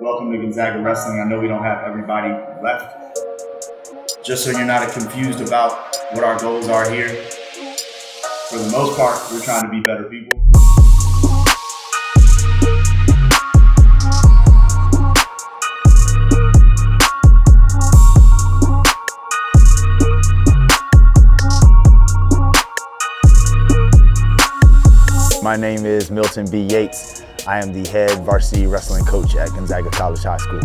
Welcome to Gonzaga Wrestling. I know we don't have everybody left. Just so you're not confused about what our goals are here. For the most part, we're trying to be better people. My name is Milton B. Yates. I am the head varsity wrestling coach at Gonzaga College High School.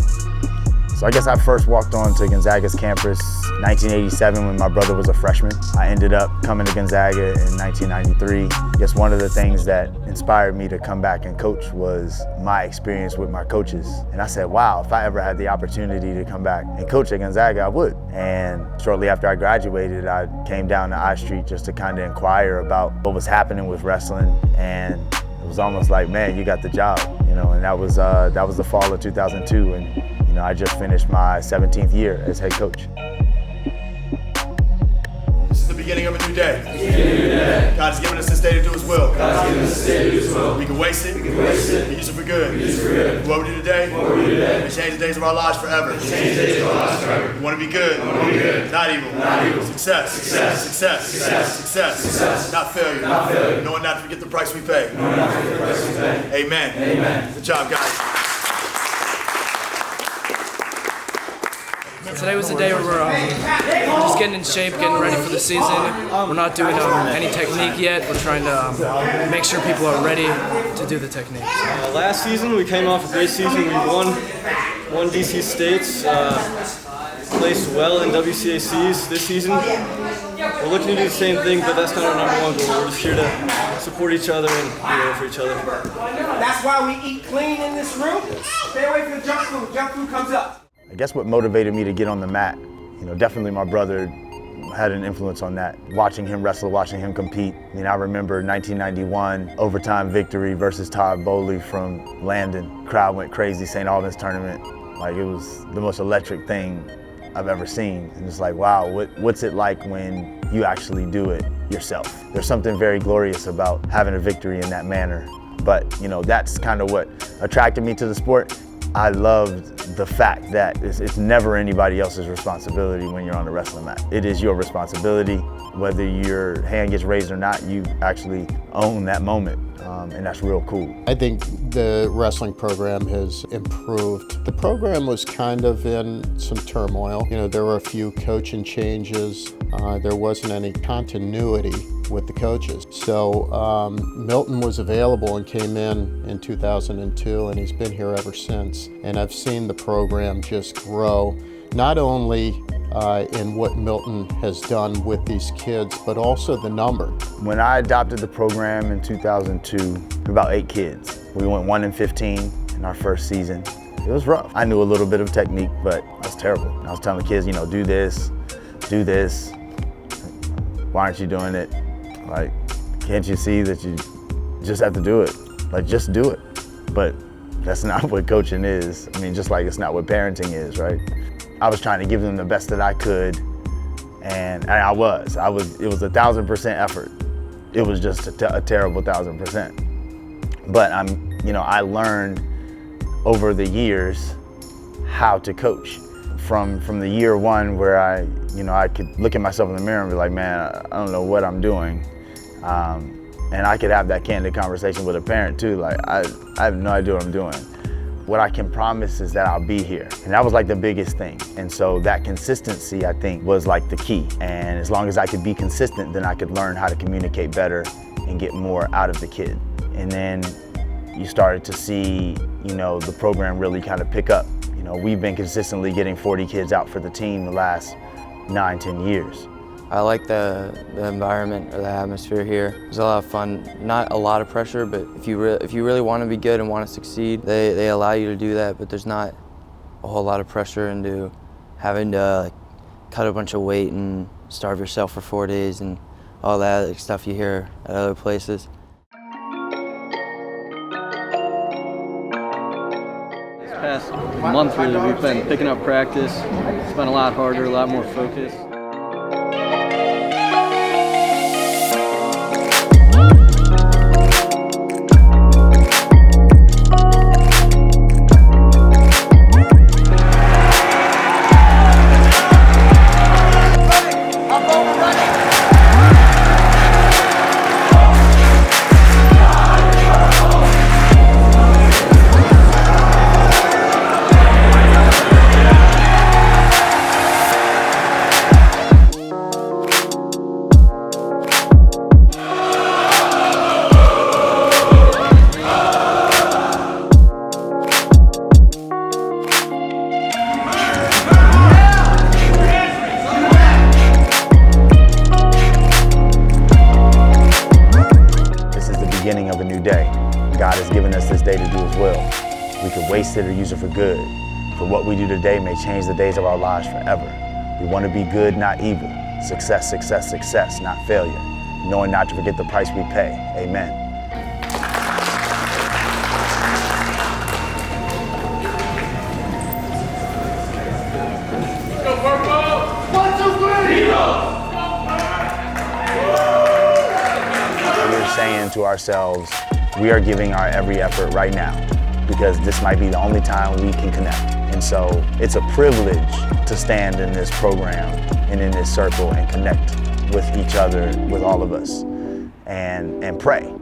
So I guess I first walked onto Gonzaga's campus in 1987 when my brother was a freshman. I ended up coming to Gonzaga in 1993. I guess one of the things that inspired me to come back and coach was my experience with my coaches. And I said, wow, if I ever had the opportunity to come back and coach at Gonzaga, I would. And shortly after I graduated, I came down to I Street just to kind of inquire about what was happening with wrestling. And it was almost like, man, you got the job, you know, and that was the fall of 2002. And I just finished my 17th year as head coach. This is the beginning of a new day. God has given us this day to do His will. We can waste it. We can use it for good. What we do today, we change the days of our lives forever. We want to be good, not evil. Success. Not failure. Knowing not to forget the price we pay. Amen. Good job, guys. Today was the day where we're just getting in shape, getting ready for the season. We're not doing any technique yet. We're trying to make sure people are ready to do the technique. Last season, we came off a great season. We won DC States, placed well in WCACs this season. We're looking to do the same thing, but that's not our number one goal. We're just here to support each other and be there for each other. That's why we eat clean in this room. Stay away from the junk food. Junk food comes up. I guess what motivated me to get on the mat, definitely my brother had an influence on that. Watching him wrestle, watching him compete. I remember 1991 overtime victory versus Todd Bowley from Landon. Crowd went crazy, St. Albans tournament. Like, it was the most electric thing I've ever seen. And it's like, wow, what's it like when you actually do it yourself? There's something very glorious about having a victory in that manner. But, that's kind of what attracted me to the sport. I loved the fact that it's never anybody else's responsibility when you're on the wrestling mat. It is your responsibility. Whether your hand gets raised or not, you actually own that moment, and that's real cool. I think the wrestling program has improved. The program was kind of in some turmoil. There were a few coaching changes. There wasn't any continuity with the coaches. So Milton was available and came in 2002, and he's been here ever since. And I've seen the program just grow, not only in what Milton has done with these kids, but also the number. When I adopted the program in 2002, about 8 kids. We went 1-15 in our first season. It was rough. I knew a little bit of technique, but I was terrible. I was telling the kids, do this. Why aren't you doing it? Like, can't you see that you just have to do it? Like, just do it. But that's not what coaching is. Just like it's not what parenting is, right? I was trying to give them the best that I could, and it was 1,000% effort. It was just a terrible 1,000%. But I learned over the years how to coach. From the year one where I could look at myself in the mirror and be like, man, I don't know what I'm doing. And I could have that candid conversation with a parent too, like, I have no idea what I'm doing. What I can promise is that I'll be here. And that was like the biggest thing. And so that consistency, I think, was like the key. And as long as I could be consistent, then I could learn how to communicate better and get more out of the kid. And then you started to see, the program really kind of pick up. We've been consistently getting 40 kids out for the team the last 9-10 years. I like the environment or the atmosphere here. It's a lot of fun. Not a lot of pressure, but if you really want to be good and want to succeed, they allow you to do that, but there's not a whole lot of pressure into having to cut a bunch of weight and starve yourself for 4 days and all that stuff you hear at other places. This past month, really, we've been picking up practice. It's been a lot harder, a lot more focused. day. God has given us this day to do His will. We can waste it or use it for good. For what we do today may change the days of our lives forever. We want to be good, not evil. Success, success, success, not failure. Knowing not to forget the price we pay. Amen. We're saying to ourselves, we are giving our every effort right now because this might be the only time we can connect. And so it's a privilege to stand in this program and in this circle and connect with each other, with all of us, and pray.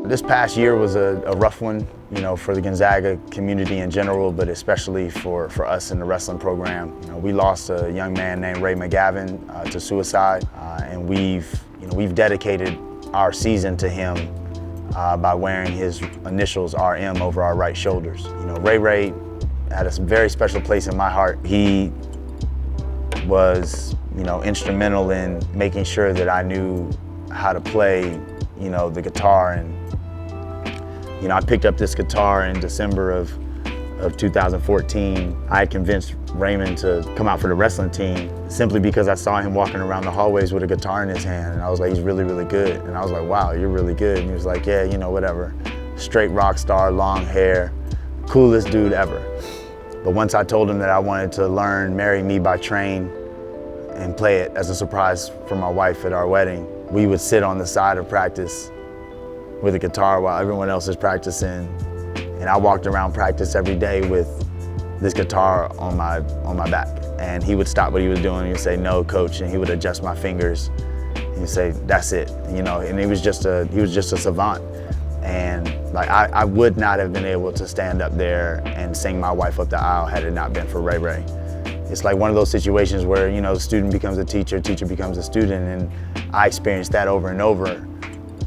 This past year was a rough one, you know, for the Gonzaga community in general, but especially for us in the wrestling program. You know, we lost a young man named Ray McGavin to suicide, and we've dedicated our season to him by wearing his initials RM over our right shoulders. You know, Ray had a very special place in my heart. He was, you know, instrumental in making sure that I knew how to play, you know, the guitar. And you know, I picked up this guitar in December of 2014. I convinced Raymond to come out for the wrestling team simply because I saw him walking around the hallways with a guitar in his hand, and I was like, he's really, really good. And I was like, wow, you're really good. And he was like, yeah, you know, whatever. Straight rock star, long hair, coolest dude ever. But once I told him that I wanted to learn Marry Me by Train and play it as a surprise for my wife at our wedding, we would sit on the side of practice with a guitar while everyone else is practicing. And I walked around practice every day with this guitar on my back. And he would stop what he was doing. He would say, no, coach, and he would adjust my fingers. He'd say, that's it, you know. And he was just a savant. And like I would not have been able to stand up there and sing my wife up the aisle had it not been for Ray. It's like one of those situations where, you know, the student becomes a teacher becomes a student, and I experienced that over and over.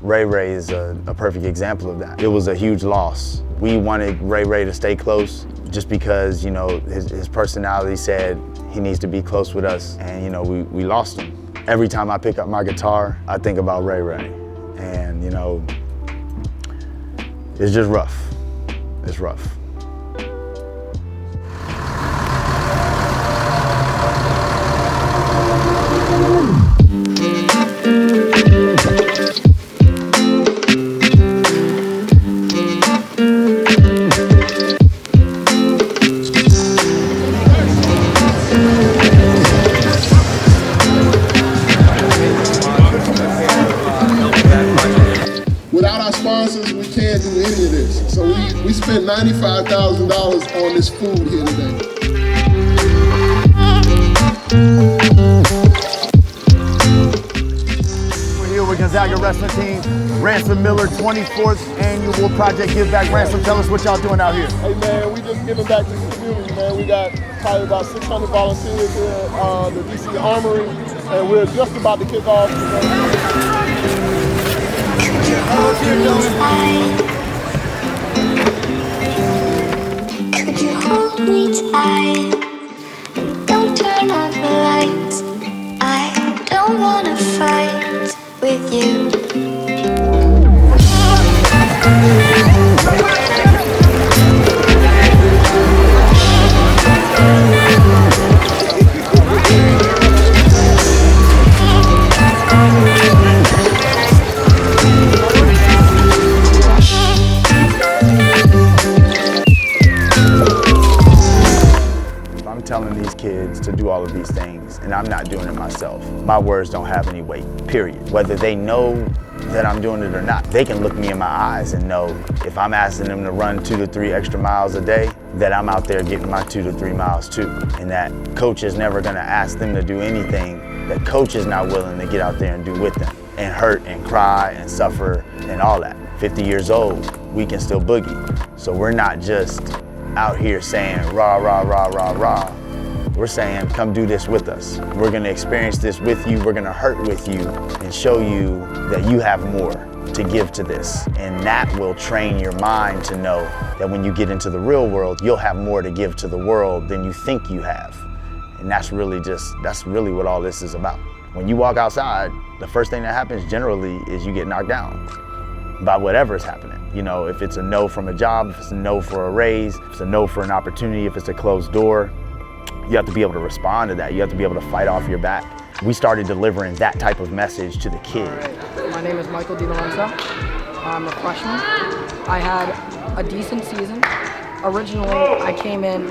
Ray is a perfect example of that. It was a huge loss. We wanted Ray to stay close just because, you know, his personality said he needs to be close with us, and, you know, we lost him. Every time I pick up my guitar, I think about Ray. And, you know, it's just rough. It's rough. Without our sponsors, we can't do any of this. So we spent $95,000 on this food here today. We're here with Gonzaga Wrestling Team, Ransom Miller, 24th Annual Project Give Back. Ransom, tell us what y'all doing out here. Hey man, we just giving back to the community, man. We got probably about 600 volunteers here at the DC Armory, and we're just about to kick off. Could you hold me tight? Don't turn on the lights. I don't wanna fight with you. Telling these kids to do all of these things, and I'm not doing it myself. My words don't have any weight, period. Whether they know that I'm doing it or not, they can look me in my eyes and know if I'm asking them to run 2 to 3 extra miles a day, that I'm out there getting my 2 to 3 miles too. And that coach is never gonna ask them to do anything that coach is not willing to get out there and do with them, and hurt and cry and suffer and all that. 50 years old, we can still boogie. So we're not just out here saying rah, rah, rah, rah, rah. We're saying, come do this with us. We're gonna experience this with you, we're gonna hurt with you, and show you that you have more to give to this. And that will train your mind to know that when you get into the real world, you'll have more to give to the world than you think you have. And that's really what all this is about. When you walk outside, the first thing that happens generally is you get knocked down by whatever's happening. You know, if it's a no from a job, if it's a no for a raise, if it's a no for an opportunity, if it's a closed door, you have to be able to respond to that. You have to be able to fight off your back. We started delivering that type of message to the kid. Right. My name is Michael DiLorenzo. I'm a freshman. I had a decent season. Originally, I came in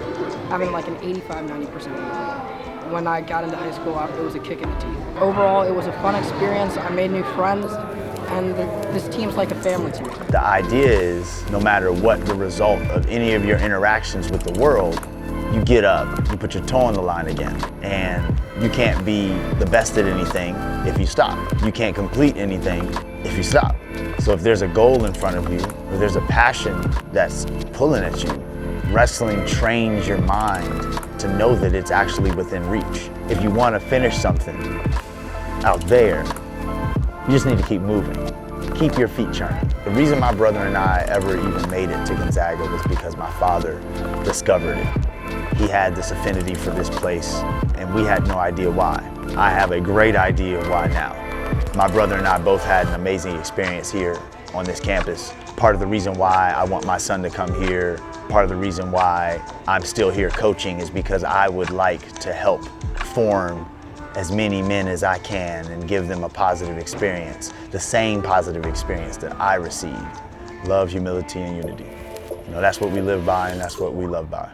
having like an 85–90%. When I got into high school, it was a kick in the teeth. Overall, it was a fun experience. I made new friends, and this team's like a family to me. The idea is, no matter what the result of any of your interactions with the world, you get up, you put your toe on the line again, and you can't be the best at anything if you stop. You can't complete anything if you stop. So if there's a goal in front of you, or there's a passion that's pulling at you, wrestling trains your mind to know that it's actually within reach. If you want to finish something out there, you just need to keep moving. Keep your feet churning. The reason my brother and I ever even made it to Gonzaga was because my father discovered it. He had this affinity for this place, and we had no idea why. I have a great idea why now. My brother and I both had an amazing experience here on this campus. Part of the reason why I want my son to come here, part of the reason why I'm still here coaching is because I would like to help form as many men as I can and give them a positive experience, the same positive experience that I received. Love, humility, and unity. You know, that's what we live by and that's what we love by.